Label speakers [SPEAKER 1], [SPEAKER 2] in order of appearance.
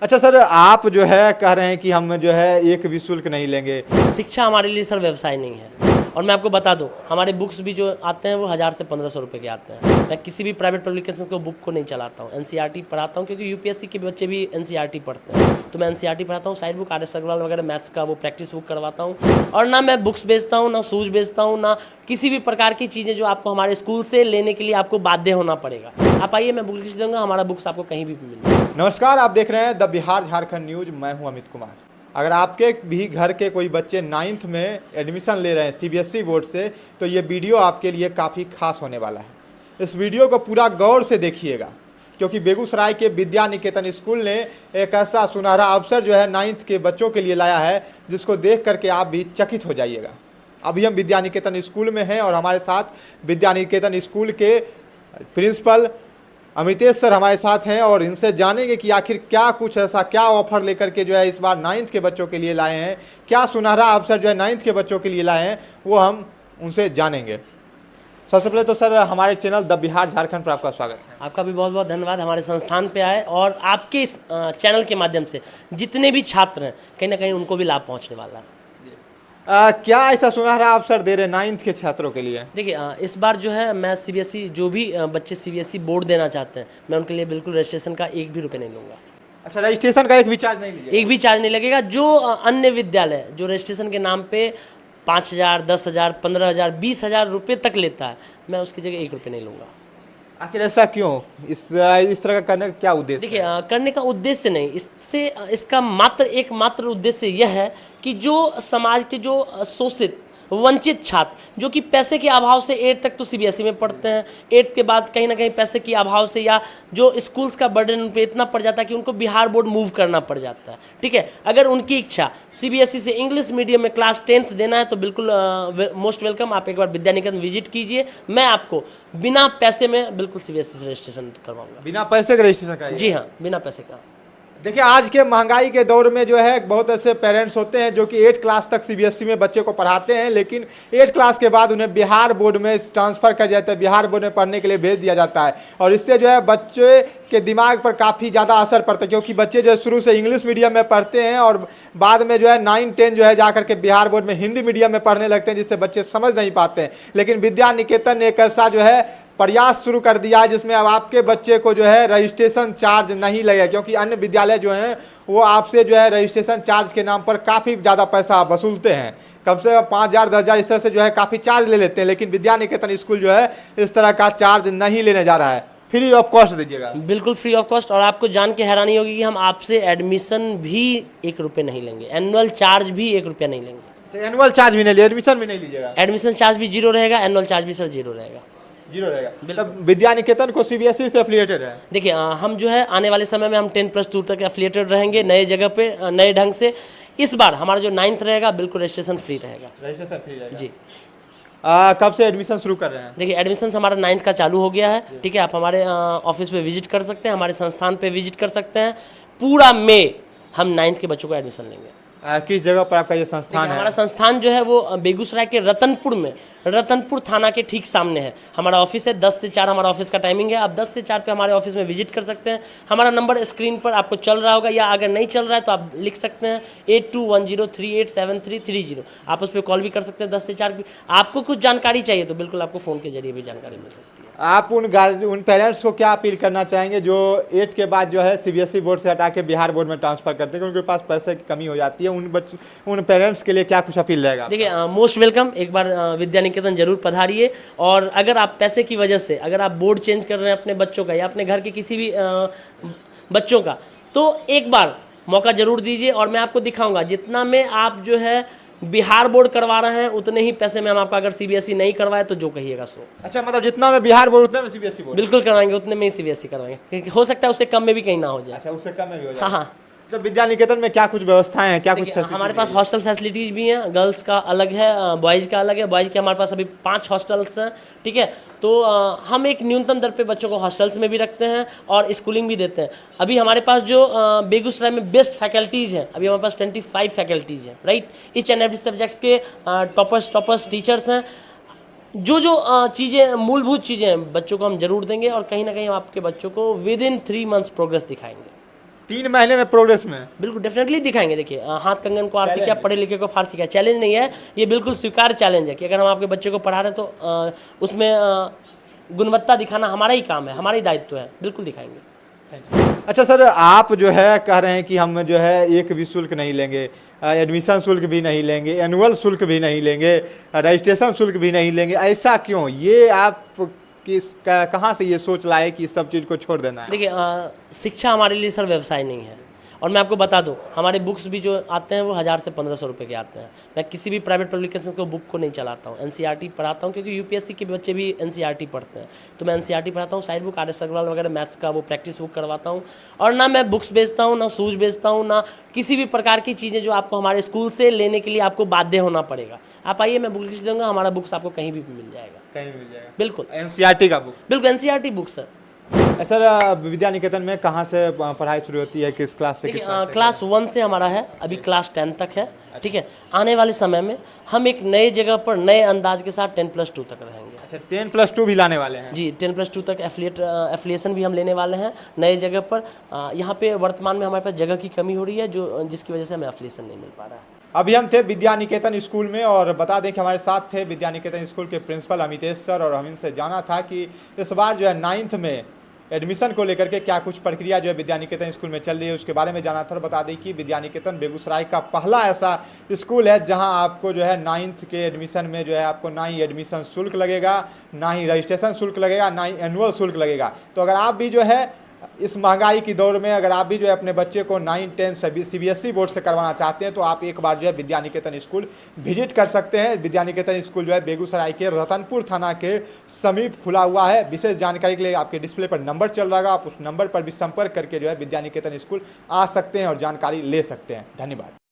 [SPEAKER 1] अच्छा सर, आप जो है कह रहे हैं कि हम जो है एक भी शुल्क नहीं लेंगे।
[SPEAKER 2] शिक्षा हमारे लिए सर व्यवसाय नहीं है। और मैं आपको बता दूं, हमारे बुक्स भी जो आते हैं वो 1000 से 1500 रुपये के आते हैं। मैं किसी भी प्राइवेट पब्लिकेशन को बुक को नहीं चलाता हूँ। एनसीईआरटी पढ़ाता हूँ क्योंकि यूपीएससी के बच्चे भी एनसीईआरटी पढ़ते हैं, तो मैं एनसीईआरटी पढ़ाता हूँ। Side book R S Agarwal वगैरह मैथ्स का वो प्रैक्टिस बुक करवाता हूँ। और ना मैं बुक्स बेचता हूँ, ना शूज़ बेचता हूँ, ना किसी भी प्रकार की चीज़ें जो आपको हमारे स्कूल से लेने के लिए आपको बाध्य होना पड़ेगा। आप आइए, मैं बुक लिख दूँगा, हमारा बुक्स आपको कहीं भी मिल जाएगा।
[SPEAKER 1] नमस्कार, आप देख रहे हैं द बिहार झारखंड न्यूज। मैं हूं अमित कुमार। अगर आपके भी घर के कोई बच्चे 9th में एडमिशन ले रहे हैं सीबीएसई बोर्ड से, तो ये वीडियो आपके लिए काफ़ी खास होने वाला है। इस वीडियो को पूरा गौर से देखिएगा, क्योंकि बेगूसराय के विद्या निकेतन स्कूल ने एक ऐसा सुनहरा अवसर जो है 9th के बच्चों के लिए लाया है, जिसको देख करके आप भी चकित हो जाइएगा। अभी हम विद्या निकेतन स्कूल में हैं और हमारे साथ विद्या निकेतन स्कूल के प्रिंसिपल अमृतेश सर हमारे साथ हैं और इनसे जानेंगे कि आखिर क्या कुछ ऐसा क्या ऑफर लेकर के जो है इस बार 9th के बच्चों के लिए लाए हैं, क्या सुनहरा अवसर जो है 9th के बच्चों के लिए लाए हैं, वो हम उनसे जानेंगे। सबसे पहले तो सर, हमारे चैनल द बिहार झारखंड पर आपका स्वागत है।
[SPEAKER 2] आपका भी बहुत बहुत धन्यवाद हमारे संस्थान पे आए, और आपके इस चैनल के माध्यम से जितने भी छात्र हैं कहीं ना कहीं उनको भी लाभ पहुंचने वाला है।
[SPEAKER 1] क्या ऐसा सुनहरा अवसर दे रहे 9th के छात्रों के लिए?
[SPEAKER 2] देखिए, इस बार जो है मैं सीबीएसई जो भी बच्चे सीबीएसई बोर्ड देना चाहते हैं, मैं उनके लिए बिल्कुल रजिस्ट्रेशन का एक भी रुपये नहीं लूँगा।
[SPEAKER 1] अच्छा, रजिस्ट्रेशन का एक भी चार्ज नहीं लीजिए?
[SPEAKER 2] एक भी चार्ज नहीं लगेगा। जो अन्य विद्यालय जो रजिस्ट्रेशन के नाम पे 5000, 10,000, 15,000, 20,000 रुपये तक लेता है, मैं उसकी जगह एक रुपये नहीं लूँगा।
[SPEAKER 1] आखिर ऐसा क्यों? इस तरह का करने का क्या उद्देश्य?
[SPEAKER 2] देखिए, करने का उद्देश्य नहीं, इससे इसका मात्र एकमात्र उद्देश्य यह है कि जो समाज के जो शोषित वंचित छात्र जो कि पैसे के अभाव से 8th तक तो सीबीएसई में पढ़ते हैं, 8th के बाद कहीं ना कहीं पैसे के अभाव से या जो स्कूल्स का बर्डन उन पे इतना पड़ जाता है कि उनको बिहार बोर्ड मूव करना पड़ जाता है। ठीक है, अगर उनकी इच्छा सीबीएसई से इंग्लिश मीडियम में क्लास 10th देना है तो बिल्कुल मोस्ट वेलकम। आप एक बार विद्या निकेतन विजिट कीजिए, मैं आपको बिना पैसे में बिल्कुल सीबीएसई से रजिस्ट्रेशन करवाऊंगा।
[SPEAKER 1] बिना पैसे के रजिस्ट्रेशन का?
[SPEAKER 2] जी हाँ, बिना पैसे का।
[SPEAKER 1] देखिए, आज के महंगाई के दौर में जो है बहुत ऐसे पेरेंट्स होते हैं जो कि 8th क्लास तक सीबीएसई में बच्चे को पढ़ाते हैं, लेकिन 8th क्लास के बाद उन्हें बिहार बोर्ड में ट्रांसफ़र कर जाता है, बिहार बोर्ड में पढ़ने के लिए भेज दिया जाता है। और इससे जो है बच्चे के दिमाग पर काफ़ी ज़्यादा असर पड़ता है, क्योंकि बच्चे जो है शुरू से इंग्लिश मीडियम में पढ़ते हैं और बाद में जो है 9-10 जो है जा करके बिहार बोर्ड में हिंदी मीडियम में पढ़ने लगते हैं, जिससे बच्चे समझ नहीं पाते हैं। लेकिन विद्या निकेतन ने एक ऐसा जो है प्रयास शुरू कर दिया है जिसमें अब आपके बच्चे को जो है रजिस्ट्रेशन चार्ज नहीं लगेगा, क्योंकि अन्य विद्यालय जो हैं वो आपसे जो है रजिस्ट्रेशन चार्ज के नाम पर काफ़ी ज़्यादा पैसा वसूलते हैं। कम से कम 5,000, 10,000 इस तरह से जो है काफ़ी चार्ज ले लेते हैं, लेकिन विद्या निकेतन स्कूल जो है इस तरह का चार्ज नहीं लेने जा रहा है। फ्री ऑफ कॉस्ट दीजिएगा?
[SPEAKER 2] बिल्कुल फ्री ऑफ कॉस्ट। और आपको जान के हैरानी होगी कि हम आपसे एडमिशन भी 1 रुपये नहीं लेंगे, एनुअल चार्ज भी 1 रुपया नहीं लेंगे।
[SPEAKER 1] एनुअल चार्ज भी नहीं, एडमिशन भी नहीं लीजिएगा?
[SPEAKER 2] एडमिशन चार्ज भी 0 रहेगा, एनुअल चार्ज भी सर 0 रहेगा।
[SPEAKER 1] 0 रहेगा। तब विद्या निकेतन को सीबीएसई से एफिलिएटेड है?
[SPEAKER 2] देखिए, हम जो है आने वाले समय में हम 10+2 तक एफिलिएटेड रहेंगे, नए जगह पे नए ढंग से। इस बार हमारा जो 9th रहेगा बिल्कुल रजिस्ट्रेशन फ्री रहेगा।
[SPEAKER 1] रजिस्ट्रेशन फ्री रहेगा
[SPEAKER 2] जी।
[SPEAKER 1] कब से एडमिशन शुरू कर रहे हैं?
[SPEAKER 2] देखिए, एडमिशन हमारा 9th का चालू हो गया है। ठीक है, आप हमारे ऑफिस पे विजिट कर सकते हैं, हमारे संस्थान पे विजिट कर सकते हैं। पूरा मई हम 9th के बच्चों को एडमिशन लेंगे।
[SPEAKER 1] किस जगह पर आपका ये संस्थान है?
[SPEAKER 2] हमारा संस्थान जो है वो बेगूसराय के रतनपुर में, रतनपुर थाना के ठीक सामने है हमारा ऑफिस है। 10 से 4 हमारा ऑफिस का टाइमिंग है। आप 10 से 4 पे हमारे ऑफिस में विजिट कर सकते हैं। हमारा नंबर स्क्रीन पर आपको चल रहा होगा, या अगर नहीं चल रहा है तो आप लिख सकते हैं 8210387330। आप उस पर कॉल भी कर सकते हैं 10 से 4 भी। आपको कुछ जानकारी चाहिए तो बिल्कुल आपको फ़ोन के जरिए भी जानकारी मिल सकती है।
[SPEAKER 1] आप उन पेरेंट्स को क्या अपील करना चाहेंगे जो 8th के बाद जो है सीबीएसई बोर्ड से हटा के बिहार बोर्ड में ट्रांसफ़र करते हैं, क्योंकि उनके पास पैसे की कमी हो जाती है? उन पेरेंट्स के लिए क्या कुछ अपील रहेगा?
[SPEAKER 2] देखिए, मोस्ट वेलकम। एक बार विद्या निकेतन जरूर पधारिए। और अगर आप पैसे की वजह से अगर आप बोर्ड चेंज कर रहे हैं अपने बच्चों का या अपने घर के किसी भी बच्चों का, तो एक बार मौका जरूर दीजिए और मैं आपको दिखाऊंगा जितना में आप जो है बिहार बोर्ड करवा रहे हैं उतने ही पैसे में हम आपका अगर सीबीएसई नहीं करवाए तो जो कहिएगा सो।
[SPEAKER 1] अच्छा, मतलब जितना में बिहार बोर्ड उतना में सीबीएसई बोर्ड?
[SPEAKER 2] बिल्कुल करवाएंगे, उतने में ही सीबीएसई करवाएंगे। हो सकता है उससे कम में भी कहीं ना हो जाए।
[SPEAKER 1] अच्छा, उससे कम में भी हो जाए?
[SPEAKER 2] हाँ हाँ।
[SPEAKER 1] तो विद्या निकेतन में क्या कुछ व्यवस्थाएं हैं, क्या कुछ
[SPEAKER 2] हमारे पास हॉस्टल फैसिलिटीज़ भी हैं। गर्ल्स का अलग है, बॉयज़ का अलग है। बॉयज़ के हमारे पास अभी 5 हॉस्टल्स हैं। ठीक है, तो हम एक न्यूनतम दर पे बच्चों को हॉस्टल्स में भी रखते हैं और स्कूलिंग भी देते हैं। अभी हमारे पास जो बेगूसराय में बेस्ट फैकल्टीज़ हैं, अभी हमारे पास 25 फैकल्टीज़ हैं। Right, each and every subjects के टॉपर्स टीचर्स हैं। जो चीज़ें मूलभूत चीज़ें हैं बच्चों को हम जरूर देंगे और कहीं ना कहीं हम आपके बच्चों को विद इन 3 मंथ्स प्रोग्रेस दिखाएंगे।
[SPEAKER 1] 3 महीने में प्रोग्रेस में
[SPEAKER 2] बिल्कुल डेफिनेटली दिखाएंगे। देखिए हाथ कंगन को आरसी क्या, पढ़े लिखे को फारसी क्या, चैलेंज नहीं है, ये बिल्कुल स्वीकार चैलेंज है कि अगर हम आपके बच्चे को पढ़ा रहे हैं तो उसमें गुणवत्ता दिखाना हमारा ही काम है, हमारा ही दायित्व है, बिल्कुल दिखाएंगे।
[SPEAKER 1] अच्छा सर, आप जो है कह रहे हैं कि हम जो है एक भी शुल्क नहीं लेंगे, एडमिशन शुल्क भी नहीं लेंगे, एनुअल शुल्क भी नहीं लेंगे, रजिस्ट्रेशन शुल्क भी नहीं लेंगे, ऐसा क्यों? ये आप कहाँ से ये सोच लाए कि इस सब चीज़ को छोड़ देना है?
[SPEAKER 2] देखिए शिक्षा हमारे लिए सर व्यवसाय नहीं है। और मैं आपको बता दूं, हमारे बुक्स भी जो आते हैं वो 1000 से 1500 रुपये के आते हैं। मैं किसी भी प्राइवेट पब्लिकेशन को बुक को नहीं चलाता हूँ, एनसीईआरटी पढ़ाता हूँ, क्योंकि यूपीएससी के बच्चे भी एनसीईआरटी पढ़ते हैं, तो मैं एनसीईआरटी पढ़ाता हूँ। Side book R S Agarwal वगैरह मैथ्स का वो प्रैक्टिस बुक करवाता हूँ। और ना मैं बुक्स बेचता हूँ, ना शूज़ बेचता हूँ, ना किसी भी प्रकार की चीज़ें जो आपको हमारे स्कूल से लेने के लिए आपको बाध्य होना पड़ेगा। आप आइए, मैं बुक लिख दूँगा, हमारा बुक्स आपको कहीं भी मिल जाएगा,
[SPEAKER 1] कहीं मिल जाएगा।
[SPEAKER 2] बिल्कुल
[SPEAKER 1] एनसीईआरटी का बुक?
[SPEAKER 2] बिल्कुल NCERT book sir.
[SPEAKER 1] Sir Vidya Niketan में कहाँ से पढ़ाई शुरू होती है, किस क्लास से किस क्लास
[SPEAKER 2] क्लास 1 से हमारा है, अभी क्लास 10 तक है, ठीक है। आने वाले समय में हम एक नए जगह पर नए अंदाज के साथ 10+2 तक रहेंगे।
[SPEAKER 1] अच्छा, 10+2 भी लाने वाले हैं?
[SPEAKER 2] जी, 10+2 तक एफिलिएशन भी हम लेने वाले हैं नए जगह पर। यहाँ पे वर्तमान में हमारे पास जगह की कमी हो रही है, जो जिसकी वजह से हमें एफिलिएशन नहीं मिल पा रहा है।
[SPEAKER 1] अभी हम थे विद्या निकेतन स्कूल में, और बता दें कि हमारे साथ थे विद्या निकेतन स्कूल के प्रिंसिपल अमितेश सर, और हम इनसे जाना था कि इस बार जो है 9th में एडमिशन को लेकर के क्या कुछ प्रक्रिया जो है विद्या निकेतन स्कूल में चल रही है, उसके बारे में जाना था। और बता दें कि विद्या निकेतन बेगूसराय का पहला ऐसा स्कूल है जहां आपको जो है 9th के एडमिशन में जो है आपको ना ही एडमिशन शुल्क लगेगा, ना ही रजिस्ट्रेशन शुल्क लगेगा, ना ही एनुअल शुल्क लगेगा। तो अगर आप भी जो है इस महंगाई की दौर में अगर आप भी जो है अपने बच्चे को 9, 10 सीबीएसई बोर्ड से करवाना चाहते हैं, तो आप एक बार जो है विद्या निकेतन स्कूल विजिट कर सकते हैं। विद्या निकेतन स्कूल जो है बेगूसराय के रतनपुर थाना के समीप खुला हुआ है। विशेष जानकारी के लिए आपके डिस्प्ले पर नंबर चल रहा है, आप उस नंबर पर भी संपर्क करके जो है विद्या निकेतन स्कूल आ सकते हैं और जानकारी ले सकते हैं। धन्यवाद।